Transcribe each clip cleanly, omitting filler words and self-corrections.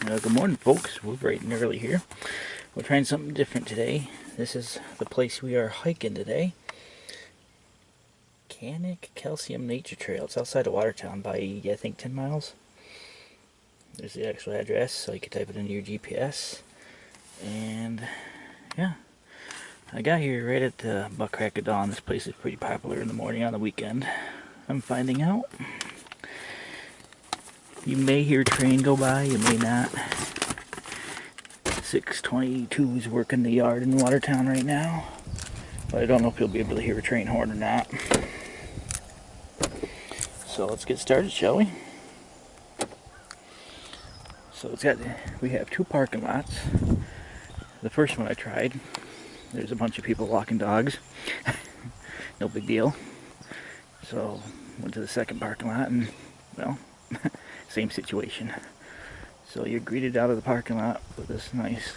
Good morning, folks. We're bright and early here. We're trying something different today. This is the place we are hiking today. Kanik Calcium Nature Trail. It's outside of Watertown by, I think, 10 miles. There's the actual address, so you can type it into your GPS. And, yeah. I got here right at the buck crack of dawn. This place is pretty popular in the morning on the weekend. I'm finding out. You may hear a train go by, you may not. 622 is working the yard in Watertown right now. But I don't know if you'll be able to hear a train horn or not. So let's get started, shall we? So we have two parking lots. The first one I tried, there's a bunch of people walking dogs. No big deal. So went to the second parking lot and, well, same situation. So you're greeted out of the parking lot with this nice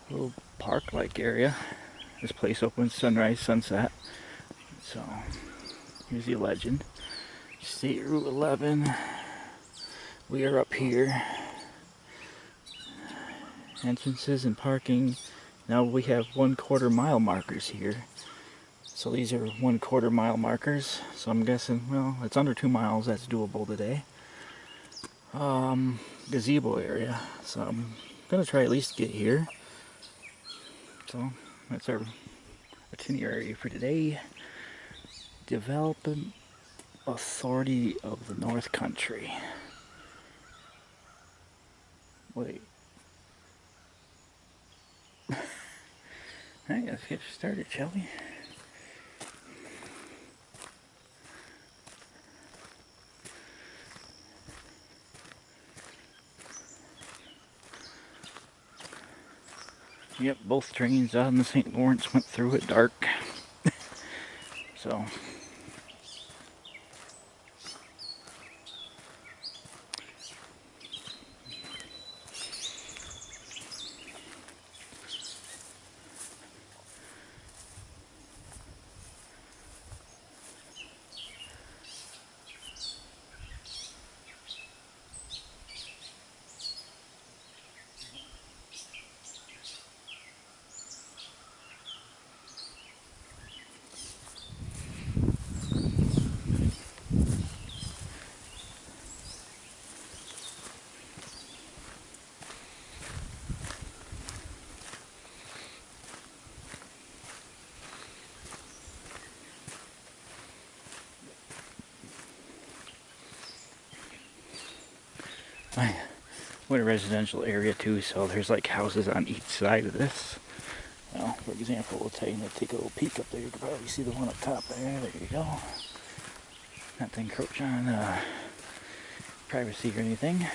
little park-like area. This place opens sunrise, sunset. So here's the legend. State Route 11. We are up here. Entrances and parking. Now we have 1/4 mile markers here. So these are 1/4 mile markers. So I'm guessing, well, it's under 2 miles. That's doable today. Gazebo area. So I'm gonna try at least get here. So that's our itinerary for today. Development Authority of the North Country. Wait. Alright, let's get started, shall we? Yep, both trains out in the St. Lawrence went through at dark. So we're in a residential area too, so there's like houses on each side of this. Well, for example, we'll take a little peek up there. You can probably see the one up top there. There you go. Not to encroach on privacy or anything.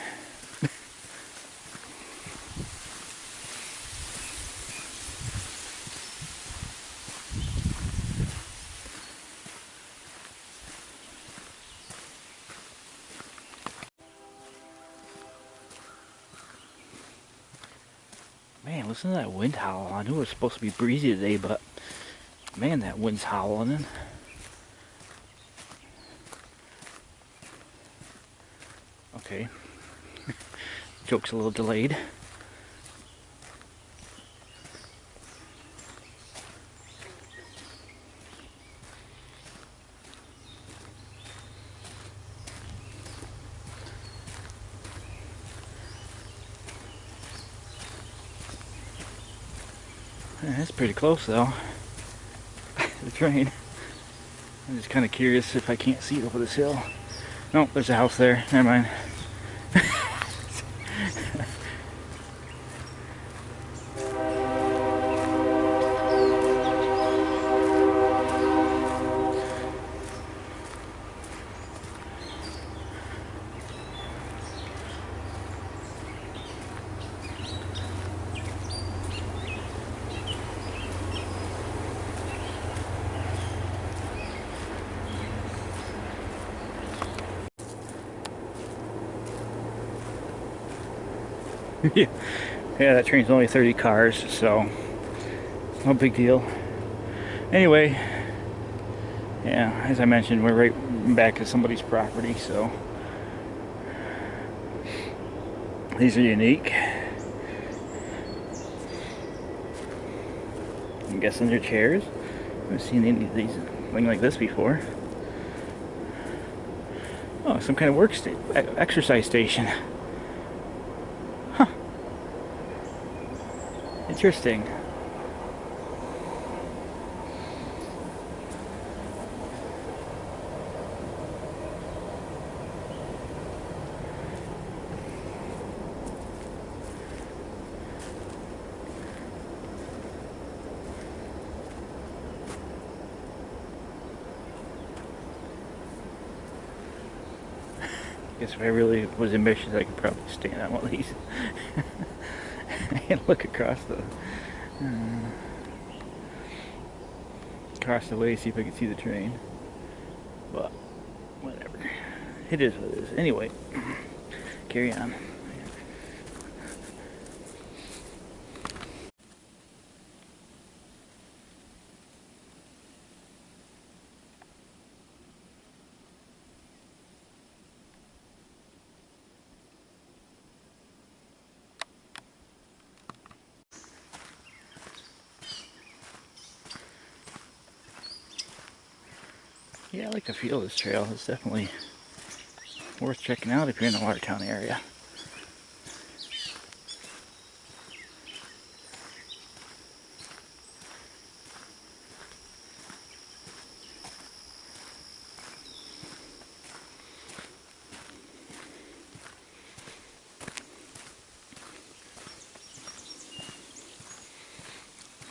Man, listen to that wind howl. I knew it was supposed to be breezy today, but man, that wind's howling. Okay. Joke's a little delayed. That's pretty close though. The train. I'm just kind of curious if I can't see it over this hill. No, there's a house there. Never mind. Yeah, that train's only 30 cars, so no big deal. Anyway, yeah, as I mentioned, we're right back to somebody's property, so These are unique. I'm guessing they're chairs. I haven't seen any of these thing like this before. Oh, some kind of exercise station. Huh. Interesting. Guess if I really was ambitious, I could probably stand on one of these and look across the way, see if I can see the train. But whatever, it is what it is. Anyway, carry on. Yeah, I like the feel of this trail. It's definitely worth checking out if you're in the Watertown area.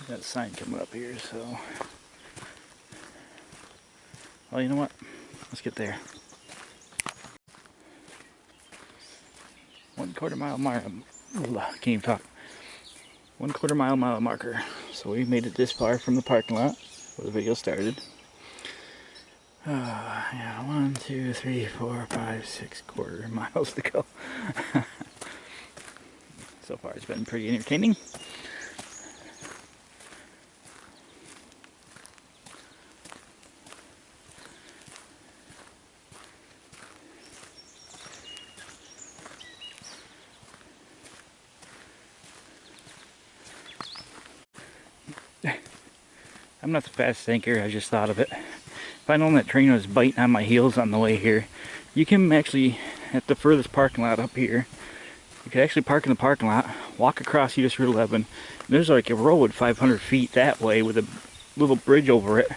Got a sign coming up here, so... Well, you know what? Let's get there. 1/4 mile marker. Can't even talk. 1/4 mile marker. So we made it this far from the parking lot where the video started. Yeah, 1, 2, 3, 4, 5, 6 1/4 miles to go. So far it's been pretty entertaining. I'm not the fast thinker, I just thought of it. If I'd known that train was biting on my heels on the way here, you can actually, at the furthest parking lot up here, you could actually park in the parking lot, walk across US Route 11, and there's like a road 500 feet that way with a little bridge over it.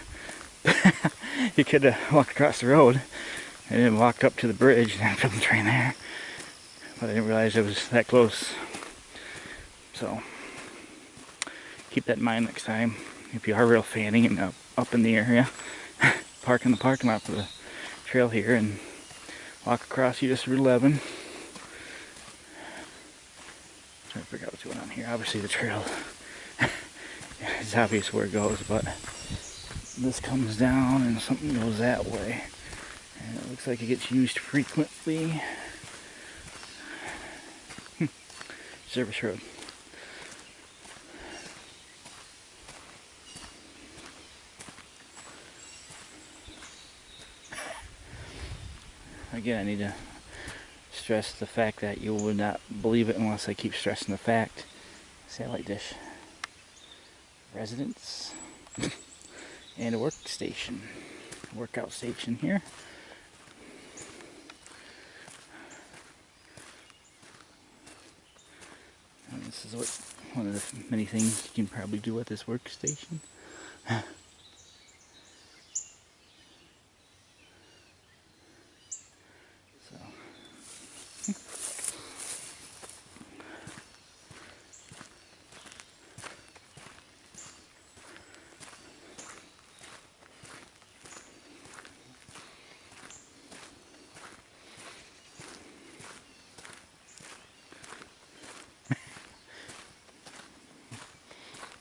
You could walk across the road and then walked up to the bridge and then took the train there. But I didn't realize it was that close. So, keep that in mind next time. If you are real fanning and up in the area, park in the parking lot for the trail here and walk across US Route 11. Trying to figure out what's going on here. Obviously the trail, it's obvious where it goes, but this comes down and something goes that way. And it looks like it gets used frequently. Service road. Again, I need to stress the fact that you would not believe it unless I keep stressing the fact. Satellite dish. Residence. And a workstation. Workout station here. And this is one of the many things you can probably do at this workstation.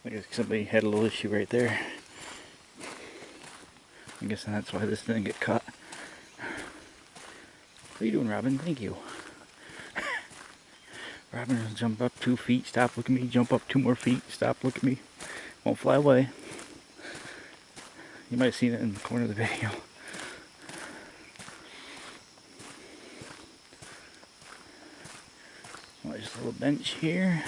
I guess somebody had a little issue right there. I guess that's why this didn't get cut. What are you doing, Robin? Thank you. Robin will jump up 2 feet, stop, look at me, jump up 2 more feet, stop, look at me. Won't fly away. You might have seen it in the corner of the video. There's a little bench here.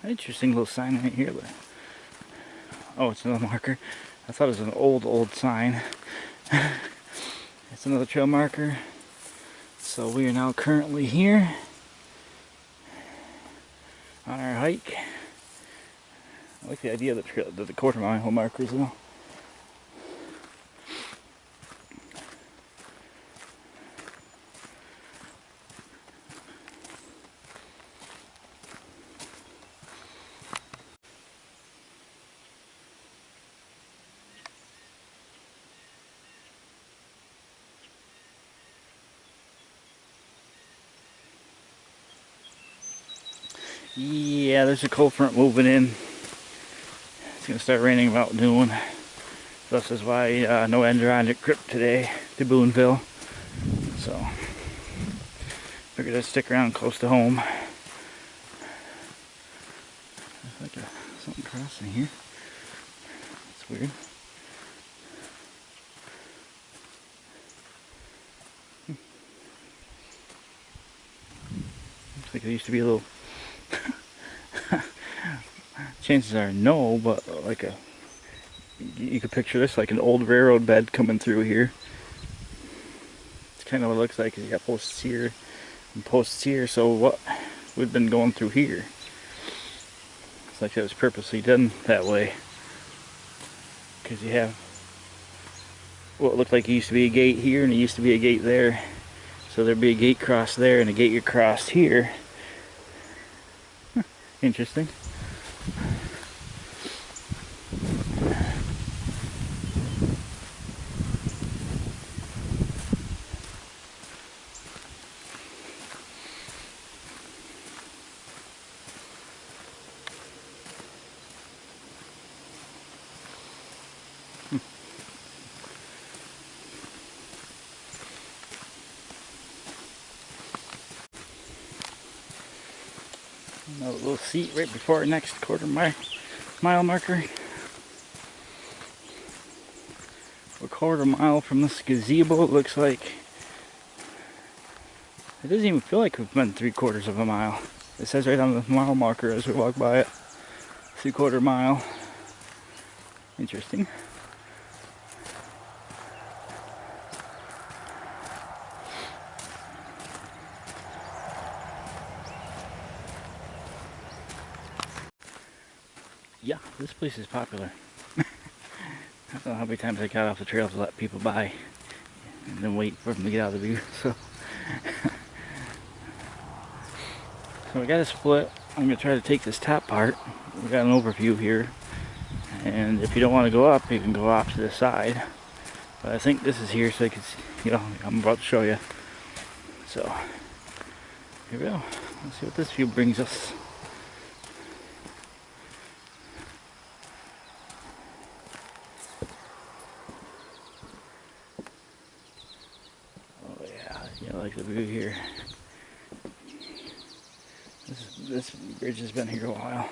Interesting little sign right here. Oh, it's another marker. I thought it was an old sign. It's another trail marker. So we are now currently here on our hike. I like the idea of the quarter-mile markers though. Yeah, there's a cold front moving in. It's going to start raining about noon. This is why no Andronic trip today to Boonville. So, figured I'd stick around close to home. There's like something crossing here. That's weird. Looks like there used to be a little... Chances are no, but like you could picture this like an old railroad bed coming through here. It's kind of what it looks like. You got posts here and posts here, so what we've been going through here. It's like it was purposely done that way. Because you have what looked like it used to be a gate here and it used to be a gate there. So there'd be a gate crossed there and a gate across here. Interesting. Another little seat right before our next quarter-mile marker. We're a quarter mile from this gazebo. It looks like it doesn't even feel like we've been 3/4 of a mile. It says right on the mile marker as we walk by it, 3/4 mile. Interesting. Yeah, this place is popular. I don't know how many times I got off the trail to let people by and then wait for them to get out of the view. So we got a split. I'm going to try to take this top part. We got an overview here. And if you don't want to go up, you can go off to the side. But I think this is here so I can see, I'm about to show you. So, here we go. Let's see what this view brings us. Oh yeah, I like the view here. This bridge has been here a while.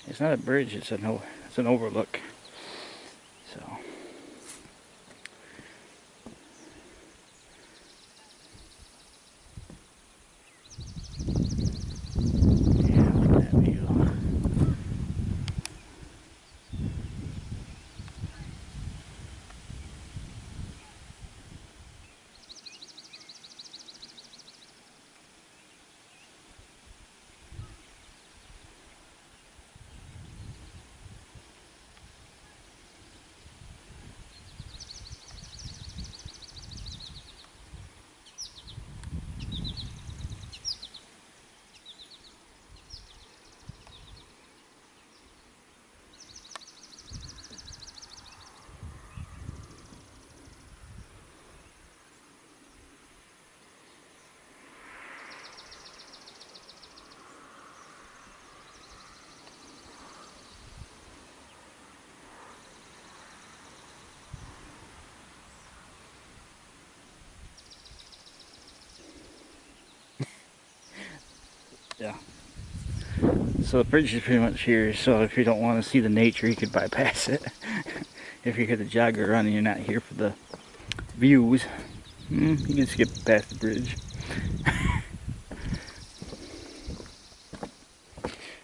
It's not a bridge, it's an overlook. So. Yeah, look at that view. Yeah. So the bridge is pretty much here, so if you don't want to see the nature, you could bypass it. If you're here to jog or run and you're not here for the views, you can skip past the bridge.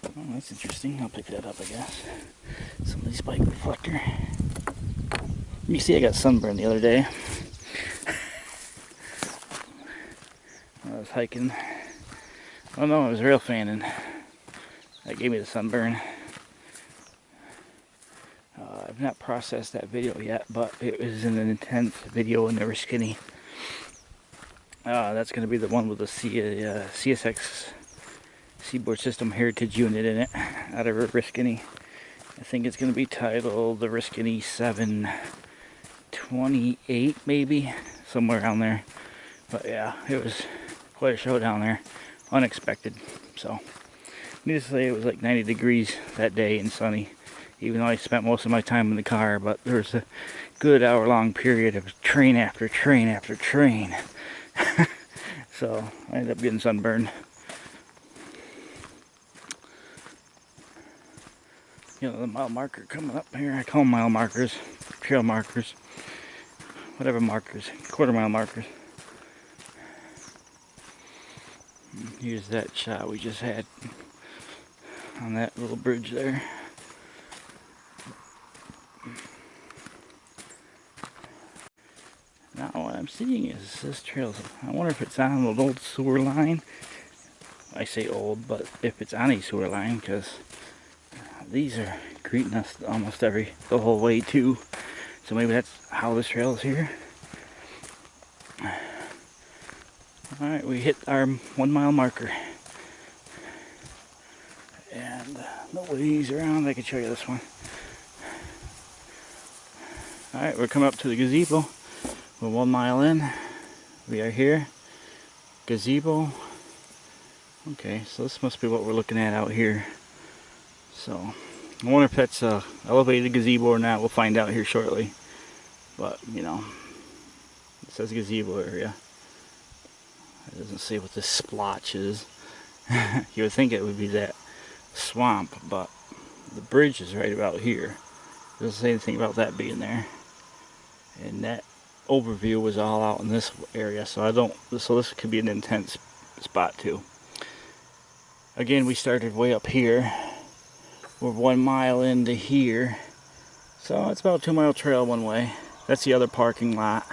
Oh, that's interesting. I'll pick that up, I guess. Somebody's bike reflector. You see I got sunburned the other day. I was hiking. Oh no, it was rail fanning. That gave me the sunburn. I've not processed that video yet, but it was an intense video and they were skinny. That's going to be the one with the CSX Seaboard System Heritage Unit in it, out of Riskinny. I think it's going to be titled the Riskinny 728, maybe, somewhere around there. But yeah, it was quite a show down there, unexpected. So, needless to say, it was like 90 degrees that day and sunny, even though I spent most of my time in the car. But there was a good hour-long period of train after train after train. So I ended up getting sunburned. You know, the mile marker coming up here. I call them mile markers, trail markers, whatever markers, quarter-mile markers. Here's that shot we just had on that little bridge there. Now what I'm seeing is this trail. I wonder if it's on an old sewer line. I say old, but if it's on a sewer line, because these are greeting us almost the whole way too. So maybe that's how this trail is here. Alright, we hit our 1 mile marker. And nobody's around. I can show you this one. Alright, we're coming up to the gazebo. We're 1 mile in. We are here. Gazebo. Okay, so this must be what we're looking at out here. So, I wonder if that's a elevated gazebo or not. We'll find out here shortly. But, you know, it says gazebo area. It doesn't say what this splotch is. You would think it would be that swamp, but the bridge is right about here. It doesn't say anything about that being there. And that overview was all out in this area, so this could be an intense spot too. Again, we started way up here. We're 1 mile into here, so it's about a 2 mile trail one way. That's the other parking lot,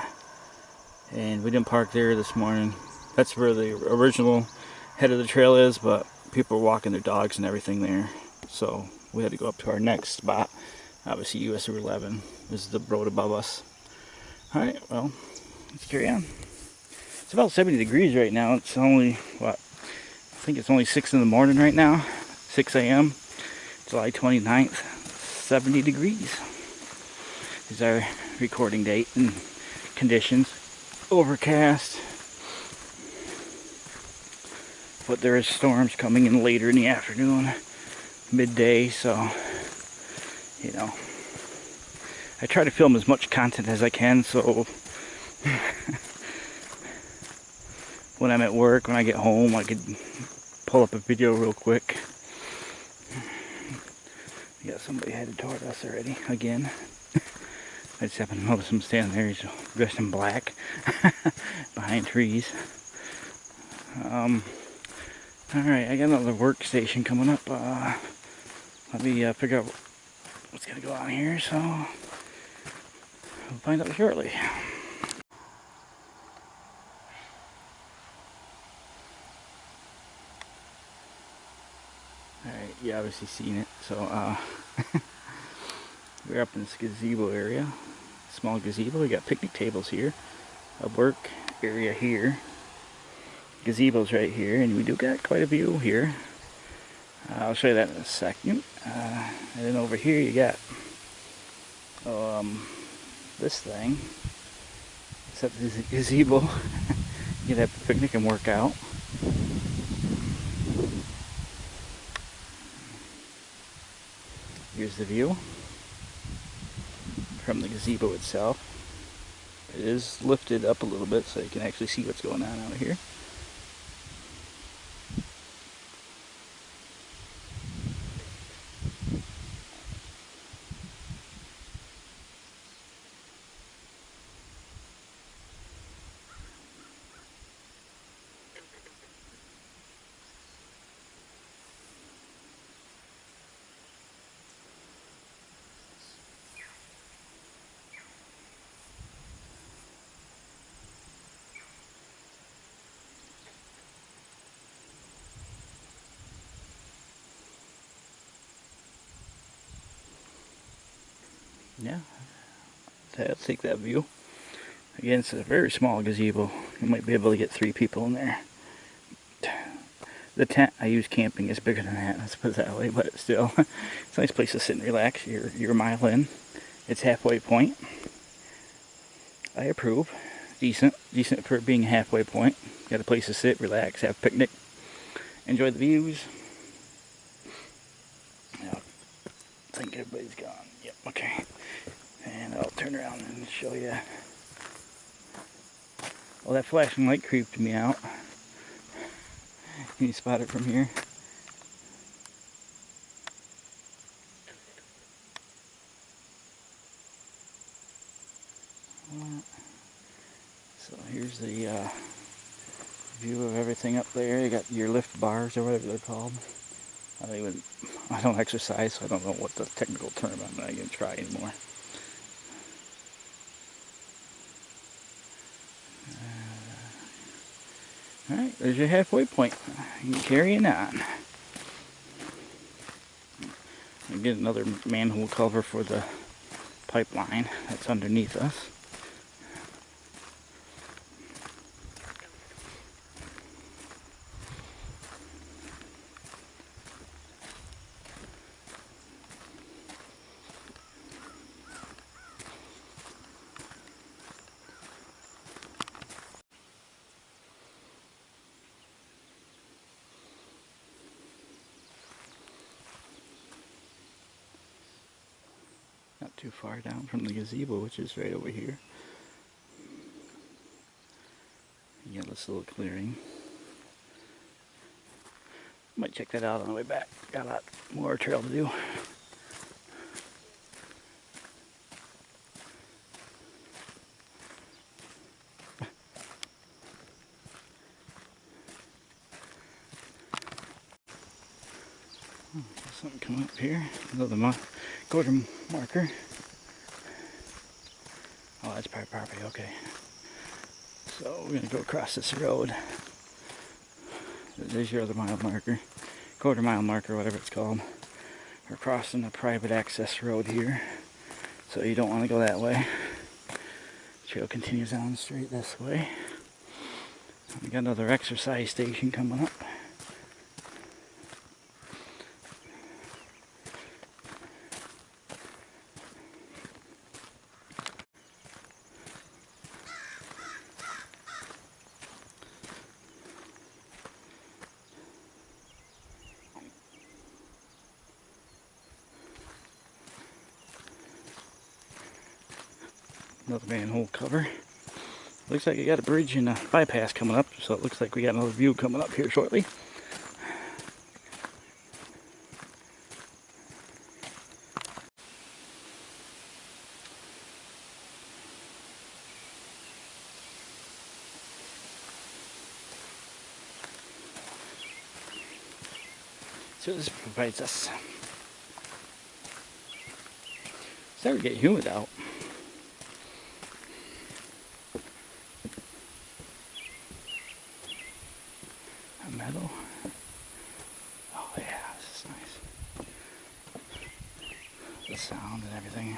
and we didn't park there this morning. That's where the original head of the trail is, but people are walking their dogs and everything there, so we had to go up to our next spot. Obviously US Route 11 is the road above us. Alright, well, let's carry on. It's about 70 degrees right now. It's only, what, I think it's only 6 in the morning right now, 6 a.m. July 29th, 70 degrees is our recording date and conditions. Overcast, but there is storms coming in later in the afternoon, midday, so, you know, I try to film as much content as I can, so when I'm at work, when I get home, I could pull up a video real quick. We got somebody headed toward us already, again. I just happened to notice him standing there. He's dressed in black behind trees. Alright, I got another workstation coming up. Let me figure out what's going to go on here, so we'll find out shortly. Alright, you obviously seen it, so we're up in this gazebo area, small gazebo. We got picnic tables here, a work area here, gazebos right here, and we do got quite a view here. I'll show you that in a second. And then over here you got this thing. Except this is a gazebo. You can have a picnic and work out. Here's the view from the gazebo itself. It is lifted up a little bit so you can actually see what's going on out here. Yeah, I'll take that view. Again, it's a very small gazebo. You might be able to get 3 people in there. The tent I use camping is bigger than that, let's put it that way, but still, it's a nice place to sit and relax. You're a mile in. It's halfway point. I approve. Decent for being a halfway point. Got a place to sit, relax, have a picnic, enjoy the views. I think everybody's gone. Yep, okay. And I'll turn around and show you. Well, that flashing light creeped me out. Can you spot it from here? So here's the view of everything up there. You got your lift bars or whatever they're called. I don't exercise, so I don't know what the technical term. I'm not going to try anymore. Alright, there's your halfway point. You can carry it on. And get another manhole cover for the pipeline that's underneath us. Not too far down from the gazebo, which is right over here. You got this little clearing. Might check that out on the way back. Got a lot more trail to do. Something coming up here. Another quarter marker. Oh, that's private property. Okay. So we're gonna go across this road. There's your other mile marker, quarter mile marker, whatever it's called. We're crossing a private access road here, so you don't want to go that way. The trail continues on straight this way. We got another exercise station coming up. Another manhole cover. Looks like you got a bridge and a bypass coming up, so it looks like we got another view coming up here shortly. So this provides us. It's starting to get humid out. A meadow. Oh yeah, this is nice. The sound and everything.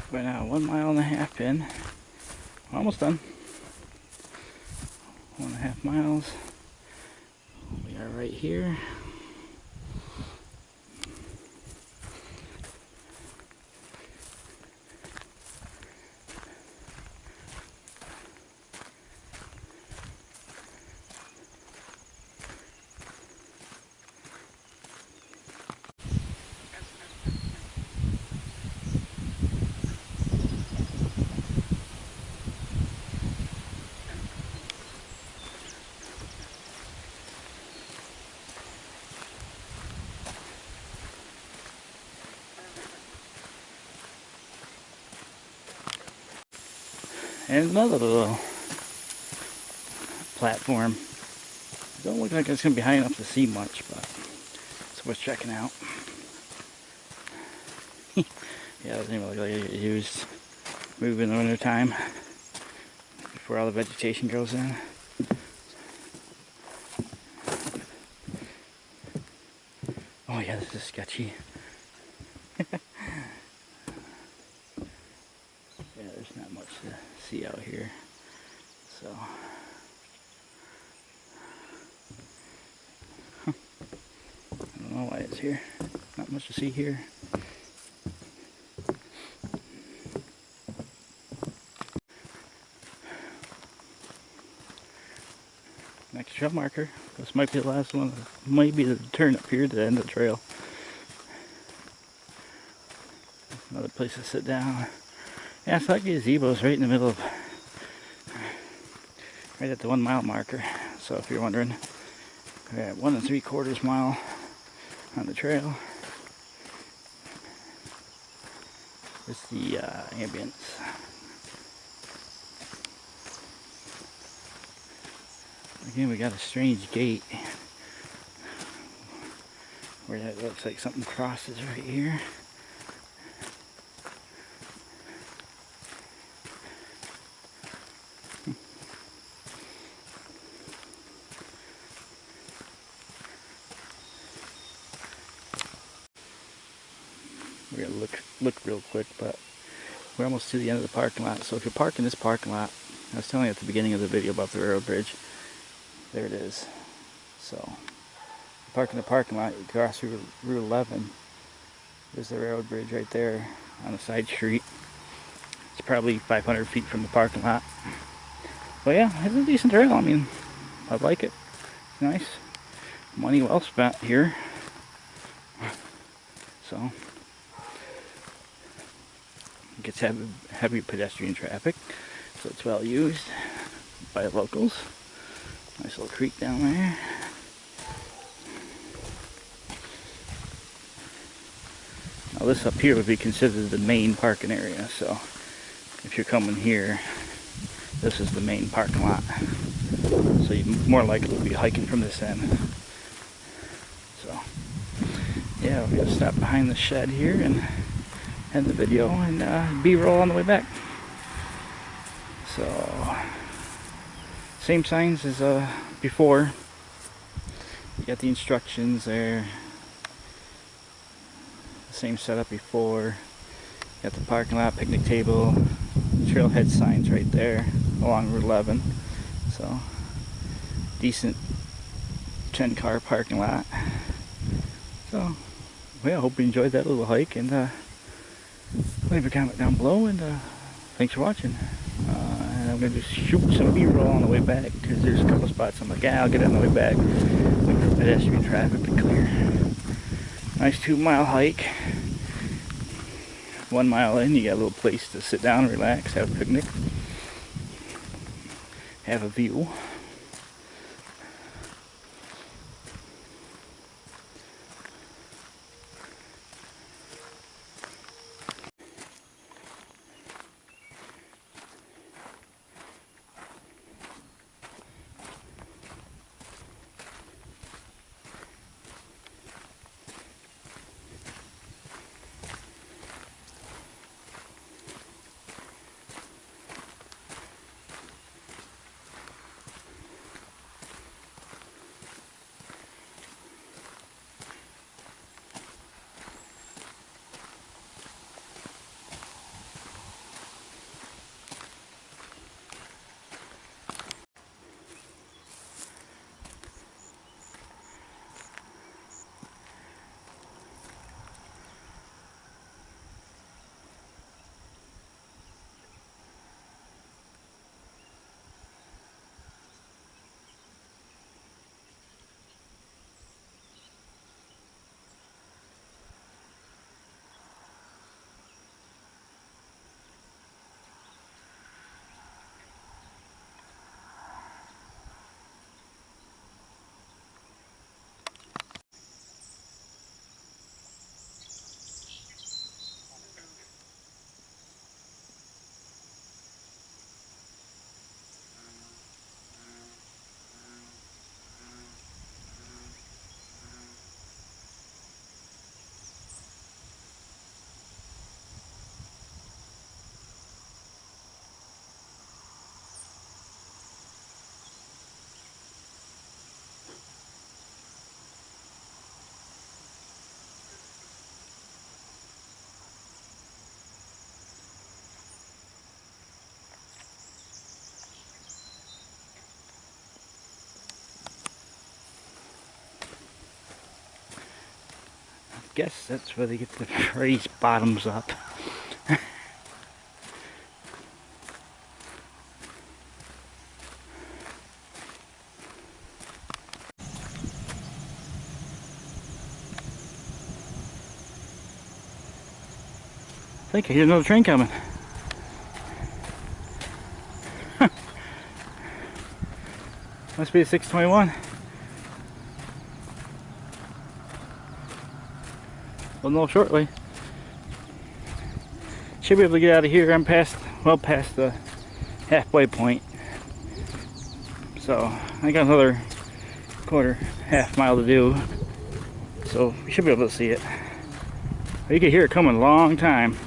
We're now 1.5 miles in. We're almost done. 1.5 miles. We are right here. And another little platform. Don't look like it's going to be high enough to see much, but it's worth checking out. Yeah, it doesn't even look like it gets used. Move in the winter time before all the vegetation goes in. Oh yeah, this is sketchy. Yeah, there's not much to see out here. So, I don't know why it's here. Not much to see here. Next trail marker. This might be the last one. Might be the turn up here to the end of the trail. Another place to sit down. Yeah, it's like gazebo's right in the middle of, right at the 1 mile marker. So if you're wondering, we're at 1 3/4 mile on the trail. It's the ambience. Again, we got a strange gate where that looks like something crosses right here. We're gonna look real quick, but we're almost to the end of the parking lot. So if you park in this parking lot, I was telling you at the beginning of the video about the railroad bridge. There it is. So you park in the parking lot, you cross through Route 11. There's the railroad bridge right there on a side street. It's probably 500 feet from the parking lot. But yeah, it's a decent trail. I mean, I like it. It's nice. Money well spent here. So it gets heavy pedestrian traffic, so it's well used by the locals. Nice little creek down there. Now this up here would be considered the main parking area, so if you're coming here, this is the main parking lot. So you're more likely to be hiking from this end. So yeah, we're gonna stop behind the shed here and end the video and B-roll on the way back. So same signs as before. You got the instructions there. Same setup before. Got the parking lot, picnic table, trailhead signs right there along Route 11. So decent 10-car parking lot. So well, I hope you enjoyed that little hike, and leave a comment down below, and thanks for watching. And I'm going to just shoot some B-roll on the way back, because there's a couple spots I'm like, yeah, I'll get it on the way back. Wait for pedestrian traffic to clear. Nice 2 mile hike. 1 mile in, you got a little place to sit down, relax, have a picnic, have a view. guess that's where they get the raised bottoms up. I think I hear another train coming. Must be a 621. We'll know shortly. Should be able to get out of here. I'm well past the halfway point. So I got another half mile to do. So we should be able to see it. You can hear it coming a long time,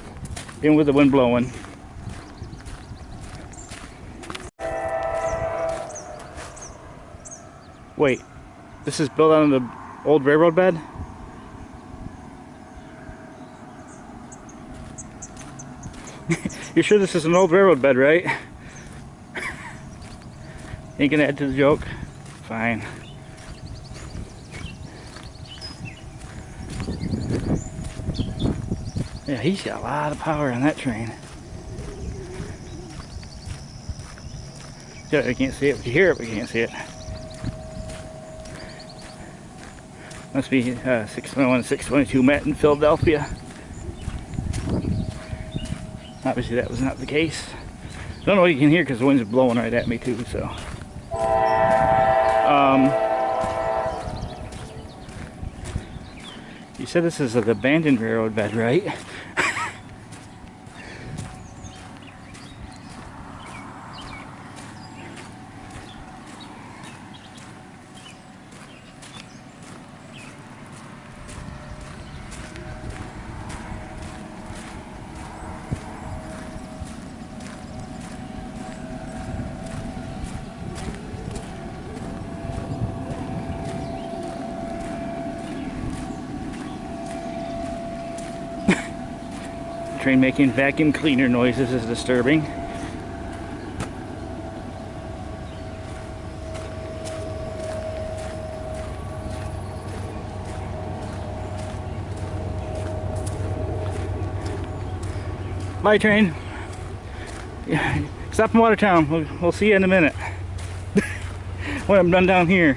even with the wind blowing. Wait, this is built on the old railroad bed? You're sure this is an old railroad bed, right? Ain't gonna add to the joke? Fine. Yeah, he's got a lot of power on that train. Yeah, we can't see it. We can hear it, but we can't see it. Must be 621, 622 met in Philadelphia. Obviously that was not the case. Don't know what you can hear because the wind's blowing right at me too, so. You said this is an abandoned railroad bed, right? Train making vacuum cleaner noises is disturbing. Bye, train. Stop in Watertown. We'll see you in a minute when I'm done down here.